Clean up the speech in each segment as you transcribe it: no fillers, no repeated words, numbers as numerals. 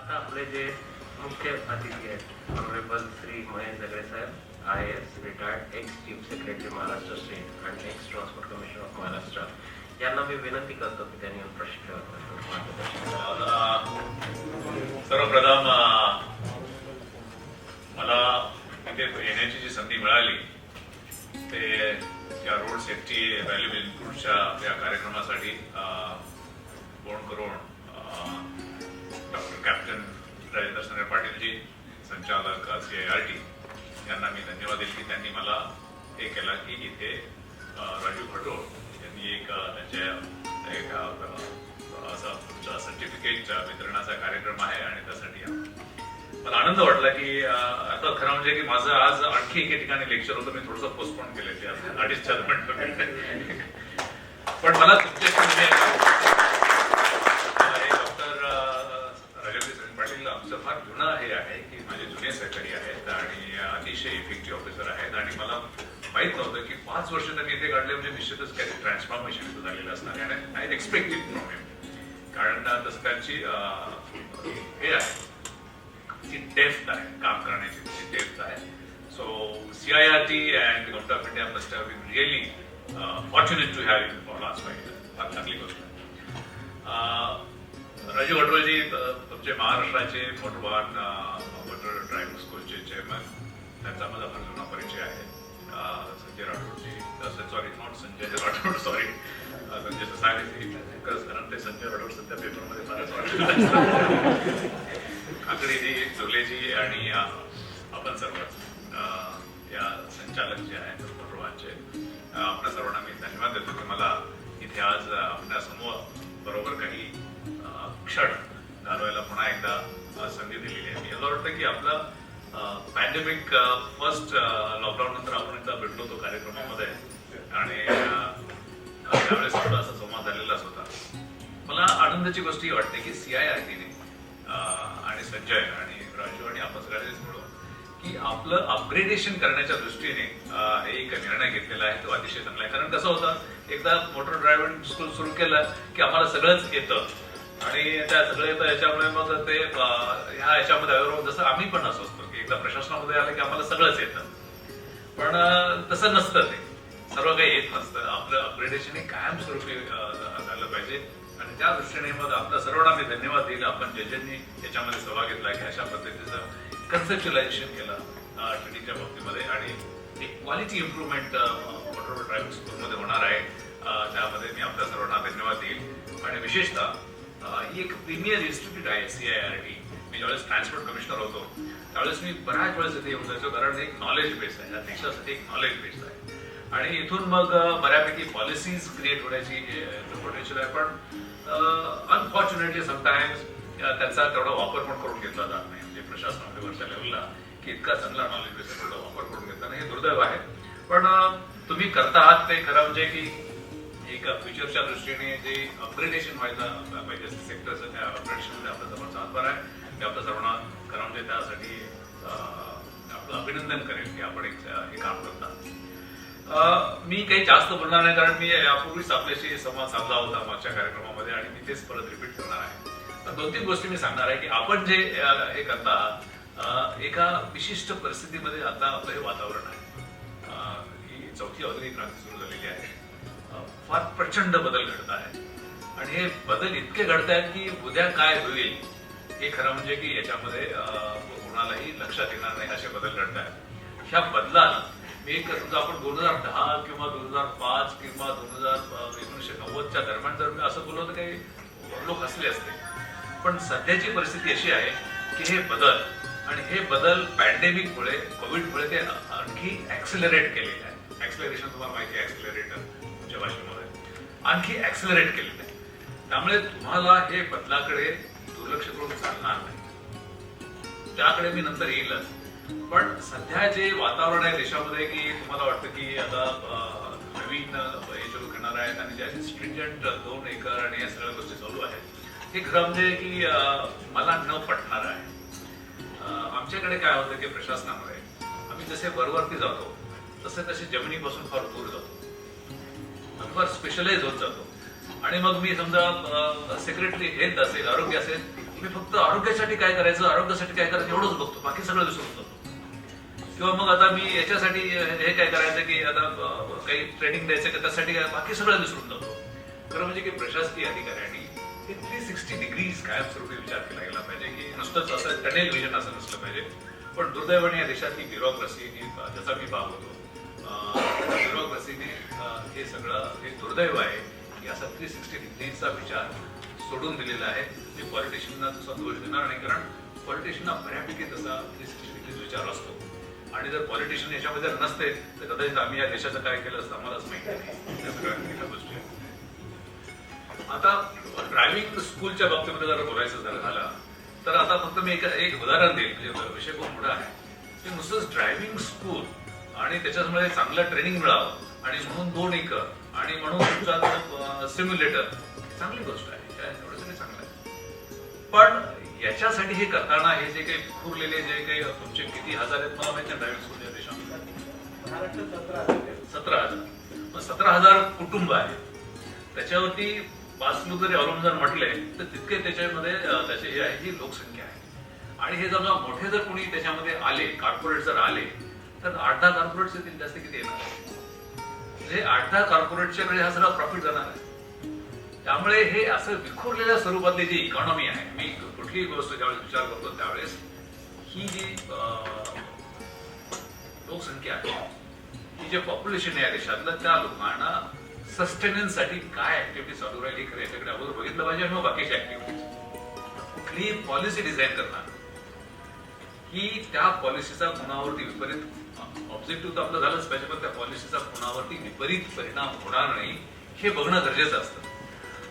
आता आपले जे मुख्य अतिथी आहेत ऑनरेबल श्री महेश दगडे साहेब, IAS, retired, ex chief secretary Maharashtra state आणि ex transport commissioner of Maharashtra, यांना मी विनंती करतो की त्यांनी प्रश्न सर्वप्रथम मला इथे येण्याची जी संधी मिळाली ते या रोड सेफ्टी व्हॅल्युएबल इनपुटच्या या कार्यक्रमासाठी फोन करून डॉक्टर कॅप्टन राजेंद्र पाटीलजी, संचालक CIRT यांना मी धन्यवाद देईल की त्यांनी मला हे केलं की इथे राजू खटोळ यांनी एक त्यांच्या असं सर्टिफिकेट वितरणाचा कार्यक्रम आहे आणि त्यासाठी मला आनंद वाटला की आता खरं म्हणजे की माझं आज आणखी एके ठिकाणी लेक्चर होतं, मी थोडंसं पोस्टपोन केलं ते 4:30 मिनिटं. पण मला तुमच्याशी डॉक्टर राजेंद्र पाटील आमचं फार जुनं हे आहे की माझे जुने सहकारी आहेत आणि अतिशय इफेक्टिव्ह ऑफिसर आहेत आणि मला माहित नव्हतं की 5 वर्ष त्यांनी इथे काढले म्हणजे निश्चितच काही ट्रान्सफॉर्मेशन झालेलं असणार आहे आणि आय एक्सपेक्टेड फ्रॉम हिम, कारण तसं त्यांची हे आहे ती डेप्थ आहे, काम करण्याची ती डेप्थ आहे. So CIRT and government of India must have been really fortunate to have him for last 5 years. फार चांगली गोष्ट आहे. राजू खटोळजी तुमचे महाराष्ट्राचे मोटर वाहन मोटर ड्रायव्हिंग स्कूलचे चेअरमन, त्यांचा माझा फार जुना परिचय आहे. संजय राठोडजी, sorry not Sanjay Rathod, sorry Sanjay ससाणेजी, कारण ते संजय राठोड सध्या पेपरमध्ये फारच वाटत. काकडेजी, जोलेजी आणि आपण सर्वच या संचालक जे आहेत मोटर वाहनचे, आपल्या सर्वांना मी धन्यवाद देतो की मला इथे आज आपल्या समोर बरोबर काही क्षण घालवायला पुन्हा एकदा संधी दिलेली आहे. मला वाटतं की आपलं पॅन्डेमिक फर्स्ट लॉकडाऊन नंतर आपण एकदा भेटलो होतो कार्यक्रमामध्ये आणि त्यावेळेस थोडा असा संवाद झालेलाच होता. मला आनंदाची गोष्ट ही वाटते की CIRT ने आणि संजय आणि राजू आणि आपण सगळ्यांनीच मिळून की आपलं अपग्रेडेशन करण्याच्या दृष्टीने एक निर्णय घेतलेला आहे, तो अतिशय चांगला आहे. कारण कसं होतं, एकदा मोटर ड्रायव्हिंग स्कूल सुरू केलं की आम्हाला सगळंच येतं आणि त्या सगळं येतं याच्यामुळे मग ते ह्या याच्यामध्ये जसं आम्ही पण असं असतो की एकदा प्रशासनामध्ये आलं की आम्हाला सगळंच येतं, पण तसं नसतं. ते सर्व काही येत नसतं. आपलं अपग्रेडेशन हे कायमस्वरूपी झालं पाहिजे आणि त्या दृष्टीने मग आपल्या सर्वांना मी धन्यवाद देईल आपण ज्यांनी याच्यामध्ये सहभाग घेतला की अशा पद्धतीचं कन्सेप्च्युलायझेशन केलं ट्रेनिंगच्या बाबतीमध्ये आणि एक क्वालिटी इम्प्रुव्हमेंट मोटर ड्रायव्हिंग स्कूलमध्ये होणार आहे. त्यामध्ये मी आपल्या सर्वांना धन्यवाद देईल आणि विशेषतः ही एक प्रीमियर इन्स्टिट्यूट आहे CIRT. मी ज्यावेळेस ट्रान्सपोर्ट कमिशनर होतो त्यावेळेस मी बऱ्याच वेळेस इथे येऊन जायचो, कारण एक नॉलेज बेस आहे, या देशासाठी एक नॉलेज बेस आहे आणि इथून मग बऱ्यापैकी पॉलिसीज क्रिएट होण्याची पोटेन्शियल आहे. पण अनफॉर्च्युनेटली समटाइम्स त्याचा तेवढा वापर पण करून घेतला जात नाही. म्हणजे प्रशासनामध्ये वरच्या लेवलला की इतका चांगला नॉलेज बेस तेवढा वापर करून घेतला नाही, हे दुर्दैव आहे. पण तुम्ही करता आहात ते खरं म्हणजे की एक फ्युचरच्या दृष्टीने जे अपग्रेडेशन व्हायला पाहिजे सेक्टरचं त्या अपग्रेडेशनमध्ये आपला सर्वांचा हातभार आहे. मी आपल्या सर्वांना खरं म्हणजे त्यासाठी आपलं अभिनंदन करेन की आपण हे काम करता. मी काही जास्त बोलणार नाही, कारण मी यापूर्वीच आपल्याशी संवाद साधला होता मागच्या कार्यक्रमामध्ये आणि मी तेच परत रिपीट करणार आहे. तर 2-3 गोष्टी मी सांगणार आहे की आपण जे हे करता एका विशिष्ट परिस्थितीमध्ये आता आपलं हे वातावरण आहे. ही 4थी औद्योगिक क्रांती सुरू झालेली आहे. फार प्रचंड बदल घडत आहे आणि हे बदल इतके घडत आहेत की उद्या काय होईल हे खरं म्हणजे की याच्यामध्ये कोणालाही लक्षात येणार नाही असे बदल घडत आहेत. ह्या बदलाला एक समजा आपण 2010 किंवा 2005 किंवा 1990च्या दरम्यान जर मी असं बोललो तर काही लोक हसले असते, पण सध्याची परिस्थिती अशी आहे की हे बदल आणि हे बदल पॅन्डेमिकमुळे कोविडमुळे ते आणखी ऍक्सेलरेट केलेले आहे. ऍक्सेलरेशन तुम्हाला माहिती आहे, ऍक्सेलरेटर तुमच्या भाषेमध्ये आणखी ऍक्सेलरेट केलेलं आहे. त्यामुळे तुम्हाला हे बदलाकडे दुर्लक्ष करून चालणार नाही. त्याकडे मी नंतर येईलच, पण सध्या जे वातावरण आहे देशामध्ये की तुम्हाला वाटतं की आता नवीन हे सुरू करणार आहेत आणि जे स्ट्रिंजंट 2 एकर आणि या सगळ्या गोष्टी चालू आहेत हे खरं म्हणजे की मला न पटणार आहे. आमच्याकडे काय होतं की प्रशासनामध्ये आम्ही जसे वरवरती जातो तसे तसे जमिनीपासून फार दूर जातो, आम्ही फार स्पेशलाइज होत जातो आणि मग मी समजा सेक्रेटरी हेल्थ असेल, आरोग्य असेल, मी फक्त आरोग्यासाठी काय करायचं एवढंच बघतो, बाकी सगळं विसरून जातो. किंवा मग आता मी याच्यासाठी हे काय करायचं की आता काही ट्रेनिंग द्यायचं की त्यासाठी काय, बाकी सगळं विसरून जातो. खरं म्हणजे की प्रशासकीय अधिकाऱ्यांनी हे 360 डिग्रीज कायमस्वरूपी विचार केला गेला पाहिजे की नुसतंच असं टनेल विजन असं नसलं पाहिजे. पण दुर्दैवाने या देशातली ब्युरोक्रेसी ज्याचा मी भाग होतो, ब्युरोक्रेसीने हे सगळं हे दुर्दैव आहे की असा 360 डिग्रीचा विचार सोडून दिलेला आहे. मी पॉलिटिशियनना तसा दोष देणार नाही, कारण पॉलिटिशियनना बऱ्यापैकी तसा 360 डिग्रीज विचार असतो. आणि जर पॉलिटिशियन याच्यामध्ये नसते तर कदाचित आम्ही या देशाचं काय केलं असतं आम्हालाच माहिती नाही. त्या सगळ्या गोष्टी आता ड्रायव्हिंग स्कूलच्या बाबतीमध्ये जर बोलायचं झालं तर आता फक्त मी एक उदाहरण देईल, म्हणजे विषय खूप मोठा आहे की नुसतंच ड्रायव्हिंग स्कूल आणि त्याच्यामुळे चांगलं ट्रेनिंग मिळावं आणि म्हणून 2 एकर आणि म्हणून तुमचा सिम्युलेटर चांगली गोष्ट आहे, एवढं सगळं चांगलं आहे. पण याच्यासाठी हे करताना हे जे काही विखुरलेले जे काही तुमचे किती हजार आहेत मला माहिती नाही ड्रायव्हिंग स्कूलच्या देशामध्ये 17,000. मग 17,000 कुटुंब आहे, त्याच्यावरती 5 लोक जरी अवलंबून म्हटले तर तितके त्याच्यामध्ये त्याची हे आहे ही लोकसंख्या आहे. आणि हे जर मोठे जर कोणी त्याच्यामध्ये आले, कॉर्पोरेट जर आले तर 8-10 कॉर्पोरेट्स येतील, जास्त किती येणार, म्हणजे 8-10 कॉर्पोरेटच्याकडे हा सगळा प्रॉफिट जाणार आहे. त्यामुळे हे असं विखुरलेल्या स्वरूपातली जी इकॉनॉमी आहे, मी कुठलीही गोष्ट ज्यावेळेस विचार करतो त्यावेळेस ही जी लोकसंख्या आहे, ही जे पॉप्युलेशन आहे या देशातलं, त्या लोकांना सस्टेनन्स साठी काय ऍक्टिव्हिटी चालू राहील हे खरं याच्याकडे अगोदर बघितलं पाहिजे. आणि मग बाकीच्या ऍक्टिव्हिटीज कुठलीही पॉलिसी डिझाईन करणार की त्या पॉलिसीचा कोणावरती विपरीत ऑब्जेक्टिव्ह तर आपलं झालंच पाहिजे, पण त्या पॉलिसीचा कोणावरती विपरीत परिणाम होणार नाही हे बघणं गरजेचं असतं.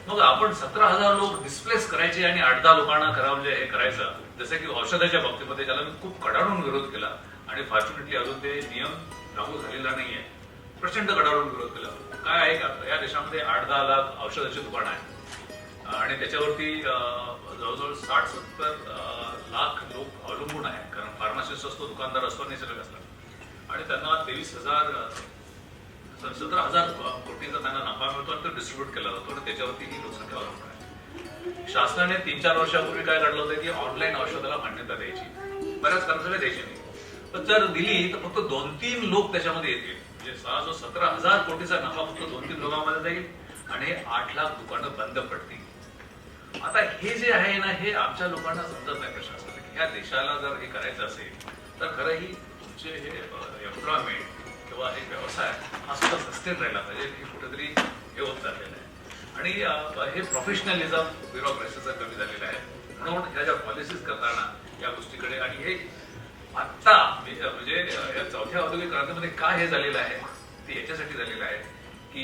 मग आपण 17,000 लोक डिस्प्लेस करायचे आणि 8-10 लोकांना खरं म्हणजे हे करायचं, जसं की औषधाच्या बाबतीमध्ये ज्याला मी खूप कडाडून विरोध केला आणि फॉर्च्युनेटली अजून ते नियम लागू झालेला नाहीये, प्रचंड कडाडून विरोध केला. काय आहे का या देशामध्ये 8-10 लाख औषधाची दुकानं आहेत आणि त्याच्यावरती जवळजवळ 60-70 लाख लोक अवलंबून आहेत, कारण फार्मासिस्ट असतो, दुकानदार असतो आणि सगळे असतात. आणि त्यांना 17,000 कोटीचा त्यांना नफा मिळतो आणि तो डिस्ट्रीब्युट केला जातो आणि त्याच्यावरती ही लोकसंख्या अवलंबून आहे. शासनाने 3-4 वर्षापूर्वी काय काढलं होतं की ऑनलाईन औषधाला मान्यता द्यायची, बऱ्याच कर्मचारी द्यायची नाही, पण जर दिली तर फक्त 2-3 लोक त्याच्यामध्ये येतील. म्हणजे 17,000 कोटीचा नफा फक्त 2-3 लोकांमध्ये जाईल आणि हे 8 लाख दुकानं बंद पडतील. आता हे जे आहे ना, हे आमच्या लोकांना समजत नाही प्रशासन. ह्या देशाला जर हे करायचं असेल तर खरं ही तुमचे हे एम्प्लॉयमेंट किंवा हे व्यवसाय हा सुद्धा सस्टेन राहिला पाहिजे. हे कुठेतरी हे होत चाललेलं आहे आणि हे प्रोफेशनलिझम ब्युरोक्रेसीचं कमी झालेलं आहे. म्हणून ह्या ज्या पॉलिसीज करताना या गोष्टीकडे, आणि हे आत्ता म्हणजे या 4थ्या औद्योगिक क्रांतीमध्ये काय हे झालेलं आहे ते याच्यासाठी झालेलं आहे की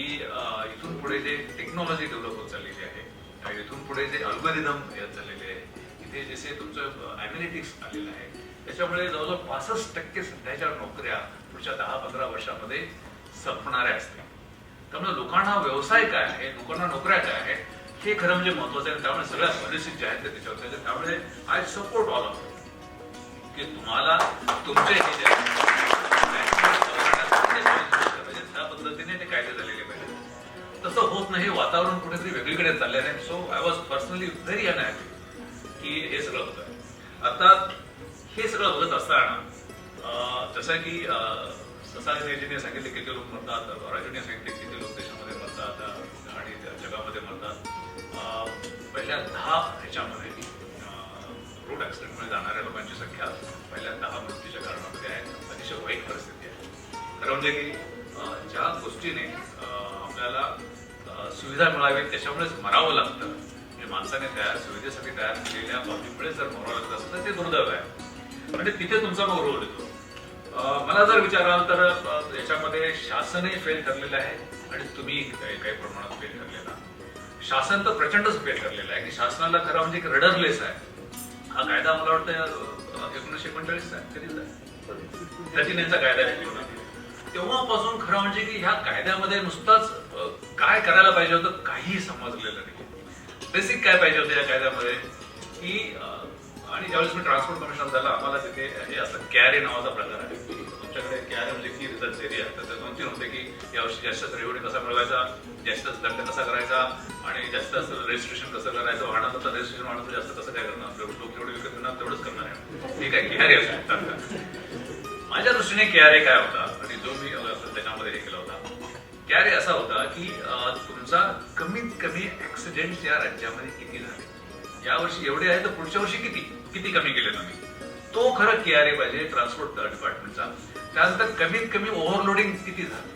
इथून पुढे जे टेक्नॉलॉजी डेव्हलप होत चाललेली आहे आणि इथून पुढे जे अल्गोरिदम येत चाललेले आहे, इथे जसे तुमचं अॅनालिटिक्स आलेलं आहे, त्याच्यामुळे जवळजवळ 65% सध्याच्या नोकऱ्या पुढच्या 10-15 वर्षामध्ये संपणाऱ्या असतील. त्यामुळे लोकांना व्यवसाय काय आहे, लोकांना नोकऱ्या काय आहेत हे खरं म्हणजे महत्वाचं आहे. त्यामुळे सगळ्या पॉलिसीज ज्या आहेत त्याच्यावर, त्यामुळे आय सपोर्ट ऑल ऑफ की तुम्हाला तुमचे हे जे त्या पद्धतीने ते कायदे झालेले पाहिजे. तसं होत नाही, वातावरण कुठेतरी वेगळीकडे चाललेलं आहे. So I was personally very unhappy की हे सगळं होतं. आता हे सगळं बघत असताना जसं की ससाजीने सांगितले किती लोक मरतात, राजूने सांगितले किती लोक देशामध्ये मरतात आणि जगामध्ये मरतात. पहिल्या 10 ह्याच्यामध्ये रोड ऍक्सिडेंटमुळे जाणाऱ्या लोकांची संख्या पहिल्या 10 मृत्यूच्या कारणामध्ये आहे. अतिशय वाईट परिस्थिती आहे. खरं म्हणजे की ज्या गोष्टीने आपल्याला सुविधा मिळावी त्याच्यामुळेच मरावं लागतं, म्हणजे माणसाने सुविधेसाठी तयार केलेल्या बाबतीमुळे जर मरावं लागतं असेल तर ते दुर्दैव आहे. म्हणजे तिथे तुमचा मग रोल येतो. मला जर विचाराल तर याच्यामध्ये शासनही फेल ठरलेलं आहे आणि तुम्ही काही प्रमाणात फेल ठरलेला. शासन तर प्रचंडच फेल ठरलेलं आहे की शासनाला खरं म्हणजे रडरलेस आहे. हा कायदा मला वाटतं 1939चा कधीच आहे, 39चा कायदा आहे. तेव्हापासून खरं म्हणजे की ह्या कायद्यामध्ये नुसताच काय करायला पाहिजे होतं काही समजलेलं नाही. बेसिक काय पाहिजे होतं या कायद्यामध्ये की, आणि ज्यावेळेस मी ट्रान्सपोर्ट कमिशनर झाला आम्हाला तिथे हे असं कॅरे नावाचा प्रकार आहे. तुमच्याकडे कॅरे म्हणजे की रिझल्ट एरिया, तर ते 2-3 होते की यावर्षी जास्त रेव्हेन्यू कसा मिळवायचा, जास्त दंड कसा करायचा आणि जास्त रजिस्ट्रेशन कसं करायचं, वाहनाचं आता रजिस्ट्रेशन माणूस जास्त कसं काय करणार, लोक जेवढे विकत घेणार तेवढंच करणार आहे. ठीक आहे, KRA असू शकतात. माझ्या दृष्टीने KRA काय होता आणि जो मी त्याच्यामध्ये हे केला होता, KRA असा होता की तुमचा कमीत कमी ऍक्सिडेंट या राज्यामध्ये किती झाले, यावर्षी एवढे आहे तर पुढच्या वर्षी किती कमी केले तुम्ही, तो खरं KRA पाहिजे ट्रान्सपोर्ट डिपार्टमेंटचा. त्यानंतर कमीत कमी ओव्हरलोडिंग किती झालं,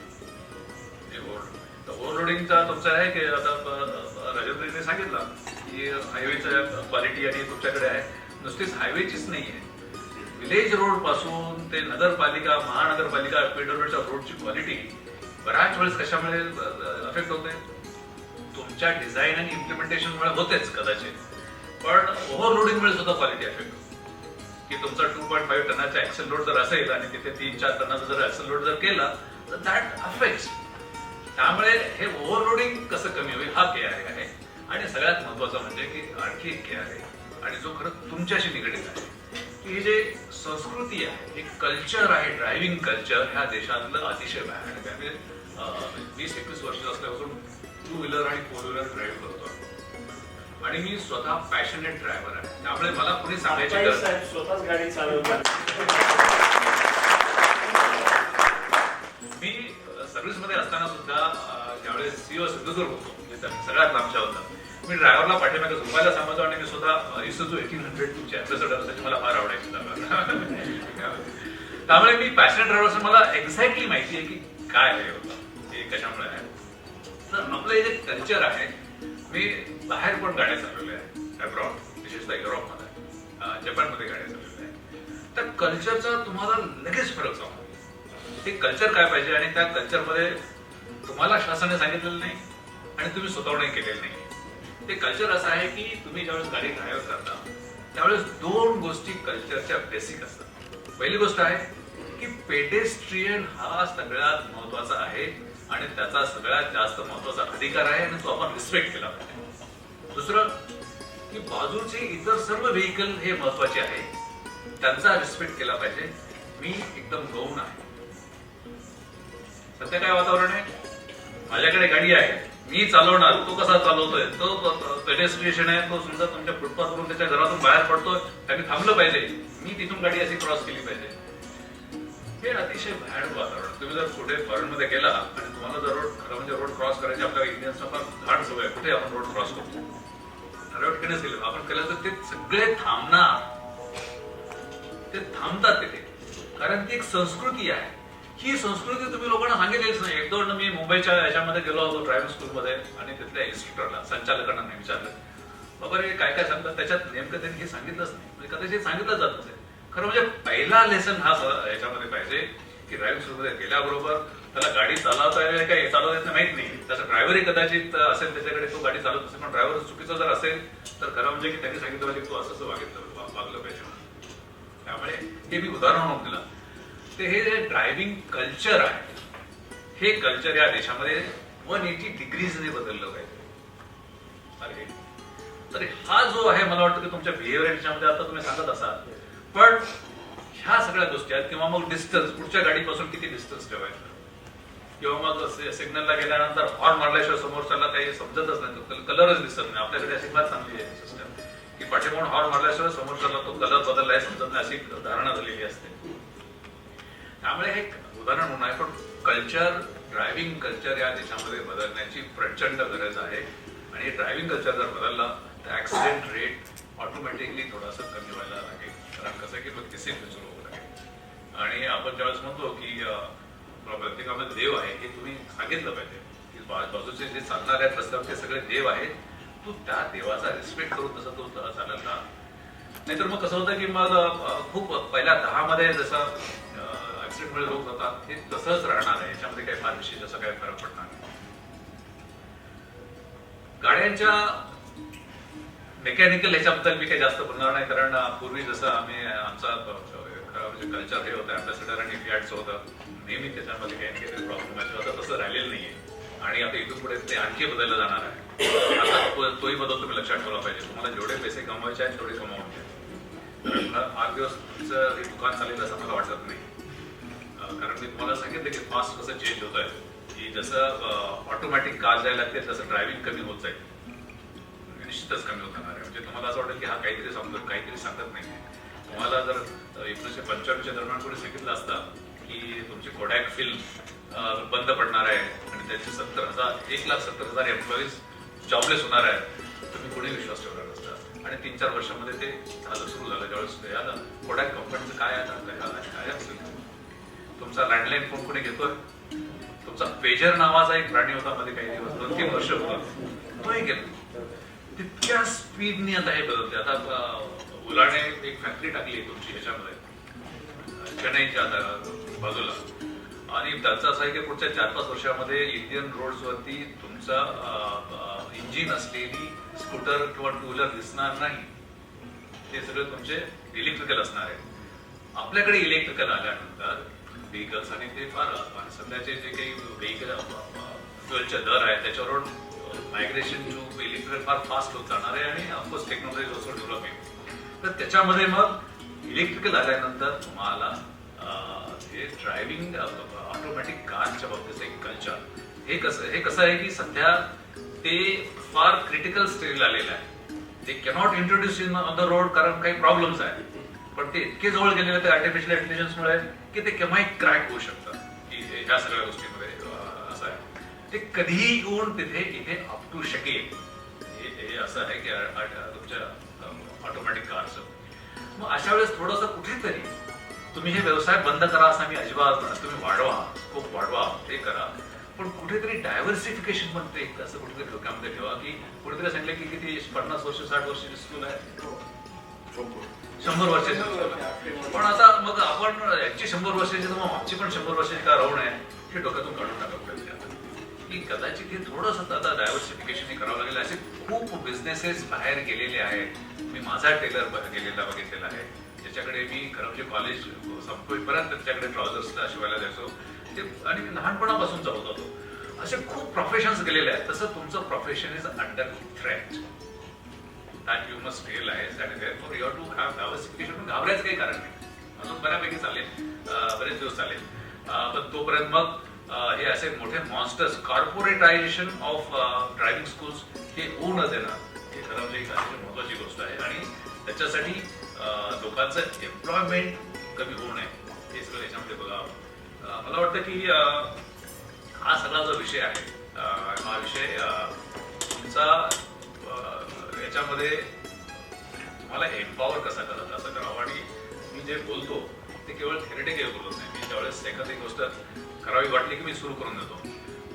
ओव्हरलोडिंगचा तुमचा आहे की आता राजेंद्रने सांगितलं की हायवेचं क्वालिटी आणि तुमच्याकडे आहे, नुसतीच हायवेचीच नाही आहे, विलेज रोड पासून ते नगरपालिका, महानगरपालिका, पेडरोडच्या रोडची क्वालिटी बऱ्याच वेळेस कशामुळे अफेक्ट होते, तुमच्या डिझाईन आणि इम्प्लिमेंटेशनमुळे होतेच कदाचित, पण ओव्हरलोडिंगमुळे सुद्धा क्वालिटी अफेक्ट होते. की तुमचा 2.5 टनाचा ऍक्सेल लोड जर असेल आणि तिथे 3-4 टनाचा जर ऍक्सेल लोड जर केला तर दॅट अफेक्ट्स. त्यामुळे हे ओव्हरलोडिंग कसं कमी होईल हा KRA आहे. आणि सगळ्यात महत्वाचं म्हणजे की आणखी एक KRA आणि जो खरं तुमच्याशी निगडीत आहे की ही जे संस्कृती आहे, हे कल्चर आहे, ड्रायव्हिंग कल्चर ह्या देशातलं अतिशय भयानक आहे. म्हणजे 20-21 वर्ष असल्यापासून 2 व्हीलर आणि 4 व्हीलर ड्राईव्ह करतो आणि मी स्वतः पॅशनेट ड्रायव्हर आहे. त्यामुळे मला कोणी सांगायची गरज नाही. स्वतःच गाडी चालवतात. मी सर्व्हिसमध्ये असताना सुद्धा ज्यावेळेस CEO सिंधुदुर्ग होतो, म्हणजे सगळ्यात लांबच्या होता, मी ड्रायव्हरला पाठीमागे झोपायला सांगायचो आणि मी स्वतः Isuzu 1800 चे अँबॅसेडर असायची, मला फार आवडायची जागा. त्यामुळे मी पॅशनेट ड्रायव्हर असं मला एक्झॅक्टली माहिती आहे की काय हे होतं, हे कशामुळे आहे. तर आपलं हे जे कल्चर आहे, मी बाहेर पण गाड्या चालवल्या आहेत अब्रॉड, विशेषतः युरोपमध्ये, जपानमध्ये गाड्या चालवल्या आहेत. तर कल्चरचा तुम्हाला लगेच फरक जाणवतो. ते कल्चर काय पाहिजे आणि त्या कल्चरमध्ये तुम्हाला शासनाने सांगितलेलं नाही आणि तुम्ही स्वतःहूनही केलेलं नाही. ते कल्चर असं आहे की तुम्ही ज्यावेळेस गाडी ड्राईव्ह करता त्यावेळेस 2 गोष्टी कल्चरच्या बेसिक असतात. पहिली गोष्ट आहे की पेडेस्ट्रियन हा सगळ्यात महत्वाचा आहे आणि त्याचा सगळ्यात जास्त महत्वाचा अधिकार आहे आणि तो आपण रिस्पेक्ट केला पाहिजे. दुसरं की बाजूचे इतर सर्व व्हेकल हे महत्वाचे आहे, त्यांचा रिस्पेक्ट केला पाहिजे. मी एकदम गौण आहे. सध्या काय वातावरण आहे, माझ्याकडे गाडी आहे, मी चालवणार, तो कसा चालवतोय, तो पेडेस्ट्रियन आहे, तो समजा तुमच्या फुटपाथवरून त्याच्या घरातून बाहेर पडतोय, त्यांनी थांबलं पाहिजे, मी तिथून गाडी अशी क्रॉस केली पाहिजे. हे अतिशय भयानक वातावरण. तुम्ही जर पुढे फॉरेनमध्ये गेला आणि तुम्हाला जर खरं म्हणजे रोड क्रॉस करायची आपल्या इंडियन्सना फार घाट सवय, कुठे आपण रोड क्रॉस करतो, ठराविकनेच गेलो आपण केलं तर ते सगळे थांबणार, ते थांबतात तिथे, कारण ती एक संस्कृती आहे. ही संस्कृती तुम्ही लोकांना सांगितलीच नाही. 1-2 मी मुंबईच्या याच्यामध्ये गेलो होतो ड्रायव्हिंग स्कूलमध्ये आणि तिथल्या इन्स्ट्रक्टरला, संचालकांना नाही विचारलं, बाबा हे काय काय सांगतात, त्याच्यात नेमकं त्यांनी हे सांगितलंच नाही, म्हणजे कदाचित सांगितलं जात नसेल. खरं म्हणजे पहिला लेसन हा याच्यामध्ये पाहिजे की ड्रायव्हिंग स्कूलमध्ये गेल्याबरोबर त्याला गाडी चालवता येईल काय चालवता येत माहित नाही, त्याचा ड्रायव्हरही कदाचित असेल त्याच्याकडे, तो गाडी चालवत असेल, पण ड्रायव्हर चुकीचा जर असेल तर खरं म्हणजे की त्यांनी सांगितलं पाहिजे तू असं वागलं पाहिजे. त्यामुळे हे मी उदाहरण म्हणून दिलं. ते हे जे ड्रायव्हिंग कल्चर आहे, हे कल्चर या देशामध्ये 180 डिग्रीजने बदललं पाहिजे. तर हा जो आहे, मला वाटतं की तुमच्या बिहेवियरच्यामध्ये आता तुम्ही सांगत असाल, पण ह्या सगळ्या गोष्टी आहेत. किंवा मग डिस्टन्स, पुढच्या गाडीपासून किती डिस्टन्स ठेवायचं, किंवा मग सिग्नलला गेल्यानंतर हॉर्न मारल्याशिवाय समोरच्याला काही समजतच नाही, कलरच दिसत नाही. आपल्याकडे अशी फार चांगली आहे सिस्टम की पाठीमागून हॉर्न मारल्याशिवाय समोरच्याला तो कलर बदललाय समजत नाही, अशी धारणा झालेली असते. त्यामुळे हे उदाहरण म्हणून आहे, पण कल्चर, ड्रायव्हिंग कल्चर या देशामध्ये बदलण्याची प्रचंड गरज आहे. आणि ड्रायव्हिंग कल्चर जर बदलला तर ऍक्सिडेंट रेट ऑटोमॅटिकली थोडासा कमी व्हायला लागेल. कारण कसं की तो डिसिप्लिन सुरू होऊ लागेल. आणि आपण ज्यावेळेस म्हणतो की प्रत्येकामध्ये देव आहे, हे तुम्ही सांगितलं पाहिजे की बाजूचे जे चालणार आहेत रस्त्यावर ते सगळे देव आहेत, तू त्या देवाचा रिस्पेक्ट करून तसं तो चालेल ना. नाहीतर मग कसं होतं की मग खूप पहिल्या 10 मध्ये जसं ऍक्सिडेंटमुळे लोक होतात, हे तसंच राहणार आहे. याच्यामध्ये काही फार विशेष असं काही फरक पडणार नाही. गाड्यांच्या मेकॅनिकल ह्याच्याबद्दल मी काही जास्त बोलणार नाही, कारण पूर्वी जसं आम्ही आमचा म्हणजे कल्चर हे होतं अँबॅसेडर आणि फियाटचं होतं, नेहमी त्याच्यामध्ये काही काही प्रॉब्लेम होता, तसं राहिलेलं नाहीये. आणि आता इथून पुढे ते आणखी बदललं जाणार आहे. आता तोही बदल तुम्ही लक्षात ठेवला पाहिजे. तुम्हाला जेवढे पैसे कमवायचे आहेत तेवढे कमावून घ्या. 8 दिवस तुमचं हे दुकान चालेल असं मला वाटत नाही. कारण मी तुम्हाला सांगितलं की फास्ट कसं चेंज होत आहे, की जसं ऑटोमॅटिक कार जायला लागते तसं ड्रायव्हिंग कमी होत जाईल. निश्चितच कमी होत जाणार आहे. म्हणजे तुम्हाला असं वाटेल की हा काहीतरी समजत काहीतरी सांगत नाही. तुम्हाला जर 1995च्या दरम्यान कोणी सांगितलं असतं की तुमची कोडॅक फिल्म बंद पडणार आहे आणि त्याचे 1,70,000 एम्प्लॉईज जॉबलेस होणार आहेत, तुम्ही कोणी विश्वास ठेवला नसता. आणि 3-4 वर्षामध्ये ते सुरू झालं. ज्यावेळेस कोडॅक कंपनीचं काय असेल, तुमचा लँडलाईन फोन कोणी घेतोय, तुमचा पेजर नावाचा एक प्राणी होता मध्ये काही दिवस 2-3 वर्ष होता, तोही गेला. तितक्या स्पीडने आता हे बदलते. आता उलाने एक फॅक्टरी टाकली तुमची ह्याच्यामध्ये चेन्नईच्या बाजूला, आणि त्याचं असं आहे की पुढच्या 4-5 वर्षामध्ये इंडियन रोड्स वरती तुमचा इंजिन असलेली स्कूटर किंवा टू व्हीलर दिसणार नाही. ते सगळे तुमचे इलेक्ट्रिकल असणार आहे. आपल्याकडे इलेक्ट्रिकल आल्यानंतर व्हेकल्स आणि ते फार सध्याचे जे काही व्हेकल फ्युएलचे दर आहेत त्याच्यावर मायग्रेशन टू इलेक्ट्रिकल फार फास्ट होत जाणार आहे आणि ऑफकोर्स टेक्नॉलॉजी ऑल्सो डेव्हलपिंग. तर त्याच्यामध्ये मग इलेक्ट्रिकल आल्यानंतर तुम्हाला हे ड्रायव्हिंग ऑटोमॅटिक कारच्या बाबतीत एक कल्चर हे कसं आहे की सध्या ते फार क्रिटिकल स्टेजला आलेलं आहे. ते cannot introduce in on the road कारण काही प्रॉब्लेम्स आहेत, पण ते इतके जवळ गेलेले आहेत आर्टिफिशियल इंटेलिजन्समुळे की ते केव्हाही क्रॅक होऊ शकतात. की ह्या सगळ्या गोष्टीमध्ये असं आहे ते कधीही येऊन इथे आपटू शकेल. हे असं आहे की तुमच्या ऑटोमॅटिक कारचं. मग अशा वेळेस थोडंसं कुठेतरी तुम्ही हे व्यवसाय बंद करा असं मी अजिबात म्हणत. तुम्ही वाढवा, स्कोप वाढवा, ते करा, पण कुठेतरी डायव्हर्सिफिकेशन पण ते असं कुठेतरी डोक्यामध्ये ठेवा की कुठेतरी सांगितलं की किती 50 वर्ष 60 वर्षाची स्कूल आहे, 100 वर्षाची स्कूल आहे. पण आता मग आपण याची 100 वर्षाची तर मग आमची पण 100 वर्षाची का राहू नये हे डोक्यातून काढून टाका की कदाचित हे थोडंसं आता डायव्हर्सिफिकेशन करावं लागेल. असे खूप बिझनेसेस बाहेर गेलेले आहेत. मी माझा टेलर गेलेला बघितलेला आहे, ज्याच्याकडे मी खरं म्हणजे कॉलेज संपवेपर्यंत त्याच्याकडे ट्राउझर्सला शिवायला जायचो ते, आणि मी लहानपणापासून चालत होतो. असे खूप प्रोफेशन्स गेलेले आहेत. तसं तुमचं profession is under threat. That you must realize and therefore you have to have diversification. घाबरायचं काही कारण नाही, अजून बऱ्यापैकी चालेल, बरेच दिवस चालेल. पण तोपर्यंत मग हे असे मोठे मॉन्स्टर्स कॉर्पोरेटायझेशन ऑफ ड्रायव्हिंग स्कूल्स हे होऊ न देणं हे खरं म्हणजे एक अतिशय महत्वाची गोष्ट आहे. आणि त्याच्यासाठी लोकांचं एम्प्लॉयमेंट कमी होऊ नये हे सगळं याच्यामध्ये बघावं. मला वाटतं की हा सगळा जो विषय आहे हा विषय तुमचा याच्यामध्ये तुम्हाला एम्पॉवर कसा करत असं करावं. आणि मी जे बोलतो ते केवळ थेरेटिकल बोलत नाही. मी ज्यावेळेस एखादी गोष्ट करावी वाटली की मी सुरू करून देतो.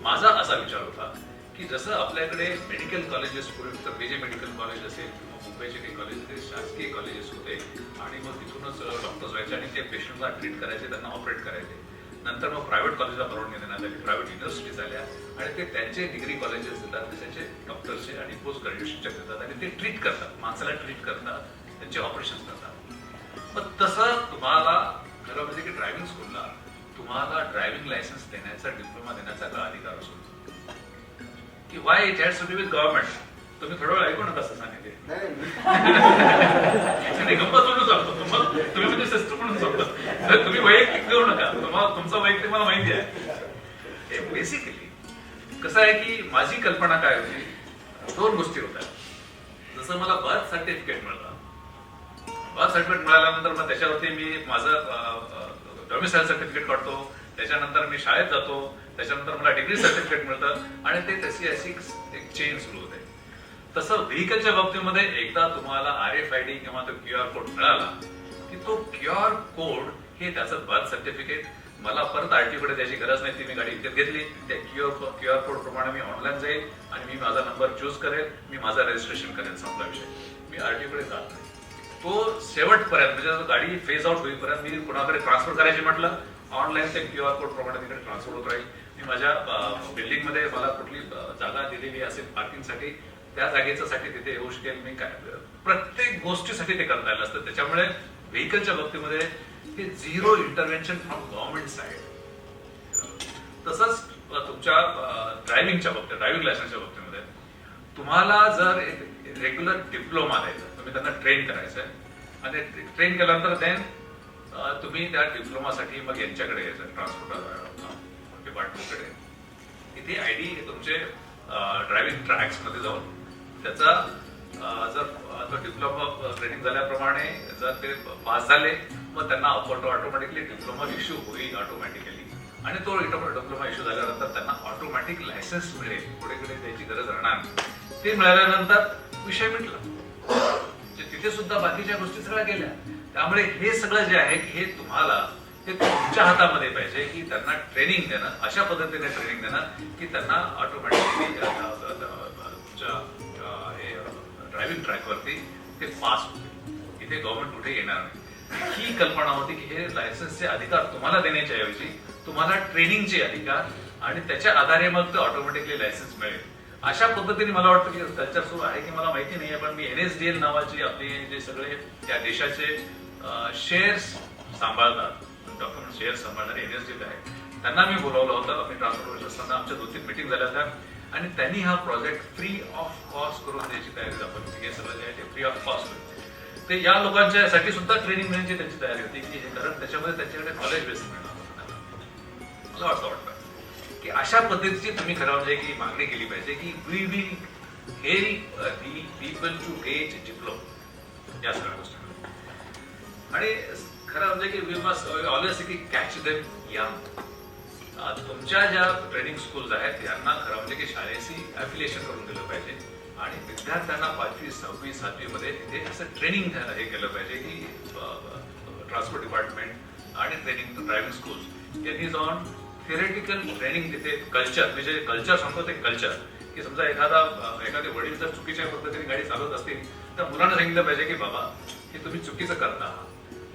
माझा असा विचार होता की जसं आपल्याकडे मेडिकल कॉलेजेस पूर्वी तर बीजे मेडिकल कॉलेज असेल किंवा मुंबईचे काही कॉलेज शासकीय कॉलेजेस होते आणि मग तिथूनच डॉक्टर्स व्हायचे आणि ते पेशंटला ट्रीट करायचे, त्यांना ऑपरेट करायचे. नंतर मग प्रायव्हेट कॉलेजला परवानगी देण्यात आली, प्रायव्हेट युनिव्हर्सिटीज आल्या आणि ते त्यांचे डिग्री कॉलेजेस देतात, त्याचे डॉक्टरचे आणि पोस्ट ग्रॅज्युएशनचे देतात आणि ते ट्रीट करतात, माणसाला ट्रीट करतात, त्यांचे ऑपरेशन करतात. मग तसं तुम्हाला खरं म्हणजे की ड्रायव्हिंग स्कूलला तुम्हाला ड्रायव्हिंग लायसन्स देण्याचा, डिप्लोमा देण्याचा का अधिकार असतो की why it has to be with government. तुम्ही थोडा वेळ ऐकू नका असं सांगितले गप्पा सोडून सांगतो. तुम्ही म्हणजे सिस्टम म्हणून सांगतो. तुम्ही वैयक्तिक देऊ नका, तुम्हाला तुमचा वैयक्तिक मला माहिती आहे. बेसिकली कसं आहे की माझी कल्पना काय होती, 2 गोष्टी होत्या. जसं मला बर्थ सर्टिफिकेट मिळतं, बर्थ सर्टिफिकेट मिळाल्यानंतर मग त्याच्यावरती मी माझं डॉमिसाईल सर्टिफिकेट काढतो, त्याच्यानंतर मी शाळेत जातो, त्याच्यानंतर मला डिग्री सर्टिफिकेट मिळतं आणि ते तशी अशी एक चेन सुरू होते. तसं व्हेकलच्या बाबतीमध्ये एकदा तुम्हाला RFID किंवा तो QR कोड मिळाला की तो QR कोड हे त्याचं बर्थ सर्टिफिकेट मला परत RTO कडे द्यायची गरज नाही. ती मी गाडी विकत घेतली, त्या QR कोड प्रमाणे मी ऑनलाईन जाईल आणि मी माझा नंबर चूज करेल, मी माझं रजिस्ट्रेशन करेल, संपला विषय. मी RTO कडे जात नाही. तो शेवटपर्यंत म्हणजे गाडी फेज आउट होईपर्यंत मी कुणाकडे ट्रान्सफर करायची म्हटलं ऑनलाईन ते QR कोड प्रमाणे तिकडे ट्रान्सफर होत राहील. मी माझ्या बिल्डिंग मध्ये मला कुठली जागा दिलेली असेल पार्किंगसाठी, त्या जागेसाठी तिथे येऊ शकेल. मी काय प्रत्येक गोष्टीसाठी ते करता आलं असतं. त्याच्यामुळे व्हेकलच्या बाबतीमध्ये हे zero intervention from government side. तसंच तुमच्या ड्रायव्हिंगच्या बाबतीत, ड्रायव्हिंग लायसन्सच्या बाबतीमध्ये तुम्हाला जर एक रेग्युलर डिप्लोमा द्यायचा, तुम्ही त्यांना ट्रेन करायचंय आणि ट्रेन केल्यानंतर देन तुम्ही त्या डिप्लोमासाठी मग यांच्याकडे यायचं ट्रान्सपोर्ट डिपार्टमेंटकडे. इथे ID हे तुमचे ड्रायव्हिंग ट्रॅक्स मध्ये जाऊन त्याचा जर डिप्लोमा ट्रेनिंग झाल्याप्रमाणे जर ते पास झाले मग त्यांना ऑटोमॅटिकली डिप्लोमा इश्यू होईल ऑटोमॅटिकली आणि तो डिप्लोमा इश्यू झाल्यानंतर त्यांना ऑटोमॅटिक लायसन्स मिळेल, पुढे त्याची गरज राहणार नाही. ते मिळाल्यानंतर विषय मिटला. तिथे सुद्धा बाकीच्या गोष्टी सगळ्या गेल्या. त्यामुळे हे सगळं जे आहे हे तुम्हाला ते तुमच्या हातामध्ये पाहिजे की त्यांना ट्रेनिंग देणं, अशा पद्धतीने ट्रेनिंग देणं की त्यांना ऑटोमॅटिकली तुमच्या हे ड्रायव्हिंग ट्रॅकवरती ते पास होते. इथे गव्हर्नमेंट कुठे येणार नाही. ही कल्पना होती की हे लायसन्सचे अधिकार तुम्हाला देण्याच्या ऐवजी तुम्हाला ट्रेनिंगचे अधिकार आणि त्याच्या आधारे मग ते ऑटोमॅटिकली लायसन्स मिळेल. अशा पद्धतीने मला वाटतं की कल्चर सुरू आहे की मला माहिती नाहीये, पण मी NSDL नावाची आपली जे सगळे त्या देशाचे शेअर्स सांभाळतात, डॉक्युमेंट शेअर सांभाळणारे NSDL आहे, त्यांना मी बोलावलं होतं. आम्ही ट्रान्सपोर्ट असताना आमच्या 2-3 मीटिंग झाल्या होत्या आणि त्यांनी हा प्रोजेक्ट फ्री ऑफ कॉस्ट करून द्यायची तयारी दाखवली. हे सगळं जे आहे ते फ्री ऑफ कॉस्ट होईल. ते या लोकांच्यासाठी सुद्धा ट्रेनिंग देण्याची त्यांची तयारी होती की कारण त्याच्यामध्ये त्यांच्याकडे नॉलेज बेस मिळणार होतं. मला असं वाटतं की अशा पद्धतीची तुम्ही खरं म्हणजे की मागणी केली पाहिजे की we will help the people to get diploma या सगळ्या गोष्टी. आणि खरं म्हणजे की वी मस्ट ऑलवेज की कॅच देम यंग. तुमच्या ज्या ट्रेनिंग स्कूल्स आहेत यांना खरं म्हणजे की शाळेशी ॲफिलिएशन करून दिलं पाहिजे आणि विद्यार्थ्यांना 5वी, 6वी, 7वी मध्ये तिथे असं ट्रेनिंग हे केलं पाहिजे की ट्रान्सपोर्ट डिपार्टमेंट आणि ट्रेनिंग ड्रायव्हिंग स्कूल्स यांनी जाऊन थिअरेटिकल ट्रेनिंग तिथे कल्चर, म्हणजे कल्चर सांगतो ते कल्चर की समजा एखादे वडील जर चुकीच्या पद्धतीने गाडी चालवत असतील तर मुलांना सांगितलं पाहिजे की बाबा हे तुम्ही चुकीचं करता,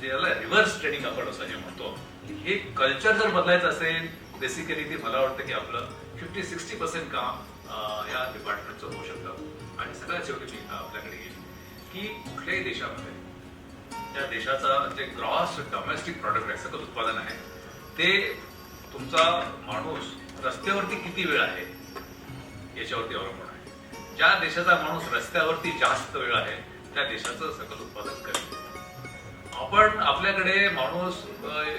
जे याला रिव्हर्स ट्रेनिंग आपण असं जे म्हणतो. हे कल्चर जर बदलायचं असेल बेसिकली ते मला वाटतं की आपलं 50-60% काम या डिपार्टमेंटचं होऊ शकतं. आणि सगळ्यात शेवटी मी आपल्याकडे येईल की कुठल्याही देशामध्ये त्या देशाचा जे ग्रॉस डोमेस्टिक प्रॉडक्ट आहे, सकल उत्पादन आहे, ते तुमचा माणूस रस्त्यावरती किती वेळ आहे याच्यावरती अवलंबून आहे. ज्या देशाचा माणूस रस्त्यावरती जास्त वेळ आहे त्या देशाचं सकल उत्पादन कमी. आपण आपल्याकडे माणूस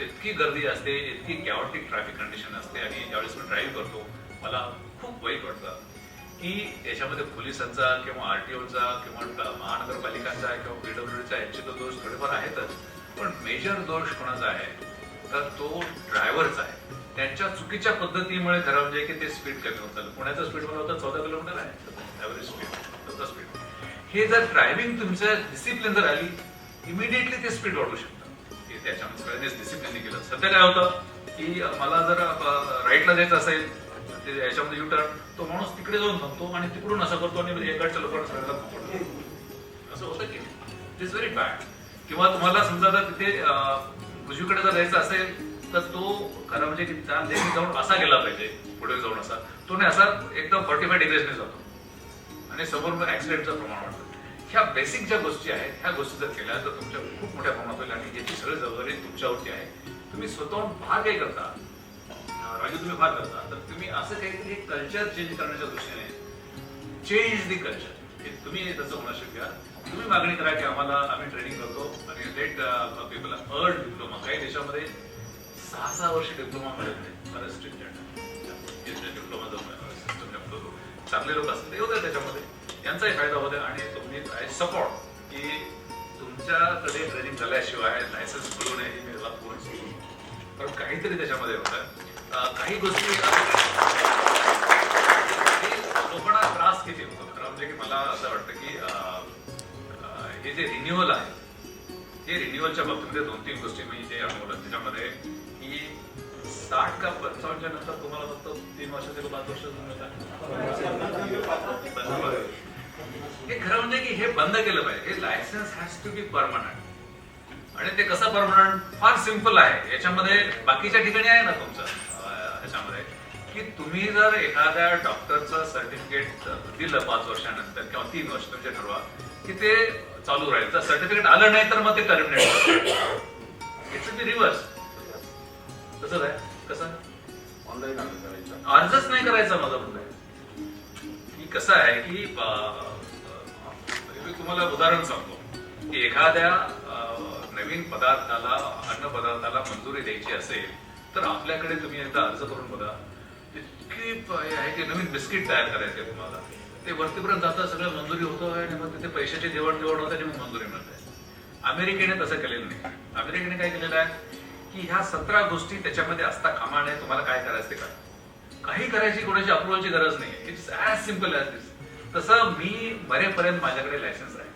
इतकी गर्दी असते, इतकी कॅओटिक ट्रॅफिक कंडिशन असते आणि ज्यावेळेस मी ड्राईव्ह करतो मला खूप वाईट वाटतं की याच्यामध्ये पोलिसांचा किंवा RTOचा किंवा महानगरपालिकांचा किंवा PWDचा यांचे तर दोष थोडेफार आहेतच, पण मेजर दोष कोणाचा आहे तर तो ड्रायव्हरचा आहे. त्यांच्या चुकीच्या पद्धतीमुळे खरं म्हणजे की ते स्पीड कमी होत चाललं. पुण्याचं स्पीड मला होतं 14 किलोमीटर आहे ऍव्हरेज स्पीड, स्पीड. हे जर ड्रायव्हिंग तुमचं डिसिप्लिन जर आली इमिडिएटली ते स्पीड वाढवू शकतं. त्याच्यामध्ये सगळ्यांनीच डिसिप्लिन केलं. सध्या काय होतं की मला जर राईटला जायचं असेल ते याच्यामध्ये युटर्न, तो माणूस तिकडे जाऊन थांबतो आणि तिकडून असं करतो आणि एकाच्या लोकांना सगळ्याला पकडतो. असं होतं की इट इज व्हेरी बॅड. किंवा तुम्हाला समजा जर तिथे उजवीकडे जर जायचं असेल तर तो खरं म्हणजे की त्या लेनी जाऊन असा गेला पाहिजे, पुढे जाऊन असा, तो नाही असा एकदम 45 डिग्रीजने जातो आणि समोर मग ऍक्सिडेंटचं प्रमाण वाढतं. ह्या बेसिक ज्या गोष्टी आहेत ह्या गोष्टी जर केल्या तर तुमच्या खूप मोठ्या प्रमाणात होईल आणि याची सगळी जबाबदारी तुमच्यावरती आहे. तुम्ही स्वतःहून भाग काय करता, राजू तुम्ही भाग करता, तर तुम्ही असं काहीतरी कल्चर चेंज करण्याच्या दृष्टीने चेंज दी कल्चर हे तुम्ही तसं होणं शक्य. तुम्ही मागणी करा की आम्ही ट्रेनिंग करतो आणि लेट पीपल अर्न डिप्लोमा. काही देशामध्ये 6-6 वर्ष डिप्लोमा मिळत नाही, फार स्ट्रिक्ट डिप्लोमा जो सिस्टम चांगले लोक असतात ते होते त्याच्यामध्ये, यांचाही फायदा होतो. आणि तुम्ही आय सपोर्ट की तुमच्याकडे ट्रेनिंग झाल्याशिवाय लायसन्स मिळू नये हे मी त्याला पूर्ण सांगतो. कारण काहीतरी त्याच्यामध्ये होतं. काही गोष्टी लोकांना त्रास किती होतो खरं म्हणजे की मला असं वाटतं की हे जे रिन्युअल आहे हे रिन्युअलच्या बाबतीमध्ये 2-3 गोष्टी मी जे बोलत त्याच्यामध्ये की 60 का 55 नंतर तुम्हाला फक्त 3 वर्षाचे 5 वर्ष हे खरं म्हणजे की हे बंद केलं पाहिजे. हे licence has to be permanent. आणि ते कसं परमनंट, फार सिम्पल आहे. याच्यामध्ये बाकीच्या ठिकाणी आहे ना तुमचं ह्याच्यामध्ये की तुम्ही जर एखाद्या डॉक्टरचं सर्टिफिकेट दिलं 5 वर्षानंतर किंवा 3 वर्ष तुमचे ठरवा की ते चालू राहील, तर सर्टिफिकेट आलं नाही तर मग ते टर्मिनेट इट्स बी रिव्हर्स. तसंच आहे. कसं ऑनलाईन अर्ज करायचा, अर्जच नाही करायचा माझा म्हणणं आहे की कसं आहे की मी तुम्हाला उदाहरण सांगतो की एखाद्या नवीन पदार्थाला, अन्न पदार्थाला मंजुरी द्यायची असेल तर आपल्याकडे तुम्ही एकदा अर्ज करून बघा. इतकी आहे की नवीन बिस्किट तयार करायचे तुम्हाला, ते वरतीपर्यंत जातं, सगळं मंजुरी होतं आणि मग तिथे पैशाची देवाणघेवाण होते आणि मग मंजुरी मिळते. अमेरिकेने तसं केलेलं नाही. अमेरिकेने काय केलेलं आहे की ह्या 17 गोष्टी त्याच्यामध्ये असता कामा नये. तुम्हाला काय करायचं ते करा, काही करायची कोणाची अप्रुव्हलची गरज नाही. इट्स ऍज सिम्पल ऍज दिस. तसं मी मरेपर्यंत माझ्याकडे लायसन्स आहे.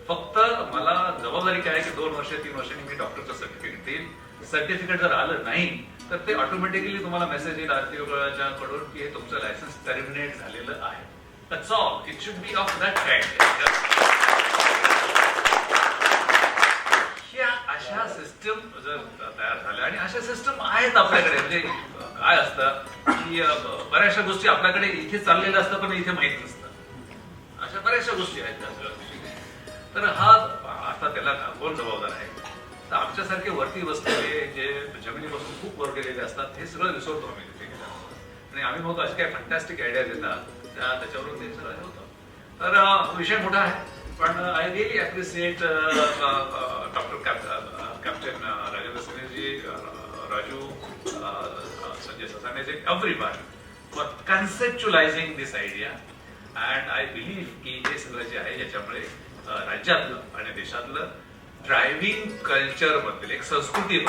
फक्त मला जबाबदारी काय आहे की 2 वर्ष 3 वर्षांनी मी डॉक्टरचं सर्टिफिकेट देईल. सर्टिफिकेट जर आलं नाही तर ते ऑटोमॅटिकली तुम्हाला मेसेज येईल आरटीओ कडून की हे तुमचं लायसन्स टर्मिनेट झालेलं आहे. That's all. It should be of that kind. अशा सिस्टम जर तयार झाल्या आणि अशा सिस्टम आहेत आपल्याकडे. म्हणजे काय असतं की बऱ्याचशा गोष्टी आपल्याकडे इथे चाललेल्या असतात पण इथे माहित नसतं. अशा बऱ्याचशा गोष्टी आहेत त्या सगळ्या गोष्टी. तर हा आता त्याला कोण जबाबदार आहे? तर आमच्यासारखे वरती बसलेले जे जमिनीपासून खूप वर गेलेले असतात हे सगळं विसरतो आम्ही तिथे गेल्यावर. आणि आम्ही मग असे काही फंटॅस्टिक आयडियाज येतात त्याच्यावरून ते सगळं होतं. तर विषय मोठा आहे. पण I really appreciate doctor captain Rajendra सिन्हाजी, राजू, संजय ससानेजी, everyone for conceptualising this idea. And I believe की हे सगळं जे आहे याच्यामुळे राज्यातलं आणि देशातलं ड्रायव्हिंग कल्चर बद्दल एक संस्कृती